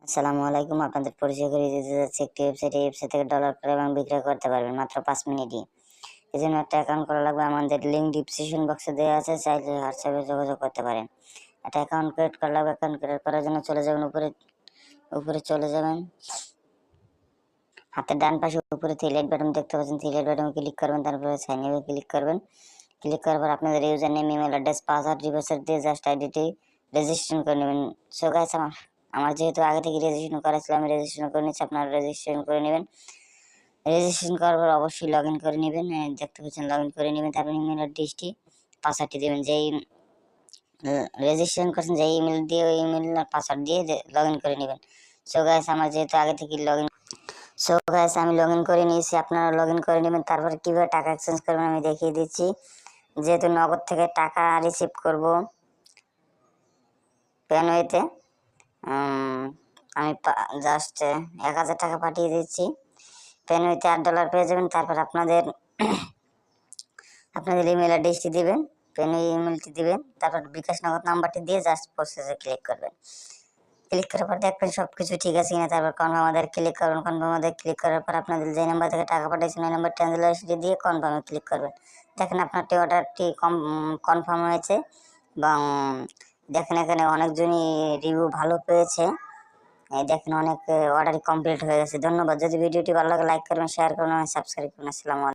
আসসালামু আলাইকুম। আপনাদের পরিচয় করিয়ে দিতে যাচ্ছি একটি ওয়েবসাইট। এই ওয়েবসাইট থেকে ডলার ক্রয় এবং বিক্রয় করতে পারবেন মাত্র 5 মিনিটই। এজন্য একটা অ্যাকাউন্ট করা লাগবে। আমাদের লিঙ্ক ডিসক্রিপশন বক্সে দেওয়া আছে, চাইলে হোয়াটসঅ্যাপে যোগাযোগ করতে পারেন। একটা অ্যাকাউন্ট ক্রিয়েট করা লাগবে। অ্যাকাউন্ট ক্রিয়েট করার জন্য চলে যাবেন উপরে চলে যাবেন। হাতের ডান পাশে উপরে থ্রি লাইট বাটন দেখতে পাচ্ছেন, থ্রি লাইট বাটনে ক্লিক করবেন, তারপরে সাইন ইনে ক্লিক করবেন। ক্লিক করার পর আপনাদের user name, email address, password, রিভার্সার দিয়ে জাস্ট আইডিটি রেজিস্ট্রেশন করে নেবেন। সো গাইস, আমার যেহেতু আগে থেকে রেজিস্ট্রেশন করা ছিল, আমি রেজিস্ট্রেশন করে নিচ্ছি। আপনারা রেজিস্ট্রেশন করে নেবেন। রেজিস্ট্রেশন করার পর অবশ্যই লগ ইন করে নেবেন। দেখতে পাচ্ছেন লগ ইন করে নেবেন। তারপর ইমেল অ্যাড্রেসটি, পাসওয়ার্ডটি দেবেন। যেই রেজিস্ট্রেশন করছেন যেই ইমেল দিয়ে, ওই ইমেল পাসওয়ার্ড দিয়ে লগ ইন করে নেবেন। সো গাইস, আমার যেহেতু আগে থেকে আমি লগ ইন করে নিয়েছি, আপনারা লগ ইন করে নেবেন। তারপরে কীভাবে টাকা এক্সচেঞ্জ করবেন আমি দেখিয়ে দিচ্ছি। যেহেতু নগদ থেকে টাকা রিসিভ করব পেনওয়েতে, আমি জাস্ট 1000 টাকা পাঠিয়ে দিচ্ছি। পেনওয়েতে $8 পেয়ে যাবেন। তারপর আপনাদের ইমেল অ্যাড্রেসটি দেবেন, পেনওয়ে ইমেলটি দিবেন। তারপর বিকাশ নগদ নাম্বারটি দিয়ে জাস্ট প্রসেসে ক্লিক করবেন। ক্লিক করার পর দেখবেন সব কিছু ঠিক আছে কিনা। তারপর কনফার্ম ক্লিক করবেন। কনফার্ম ক্লিক করার পর আপনাদের যে নাম্বার থেকে টাকা পাঠিয়েছেন ওই নাম্বার ট্রান্সফার দিয়ে কনফার্মে ক্লিক করবেন। দেখেন আপনারটি অর্ডারটি কনফার্ম হয়েছে এবং দেখেন এখানে অনেকজনই রিভিউ ভালো পেয়েছে। দেখেন অনেক অর্ডারই কমপ্লিট হয়ে গেছে। ধন্যবাদ। যদি ভিডিওটি ভালো লাগে লাইক করবেন, শেয়ার করবেন এবং সাবস্ক্রাইব করবেন। আসসালামু আলাইকুম।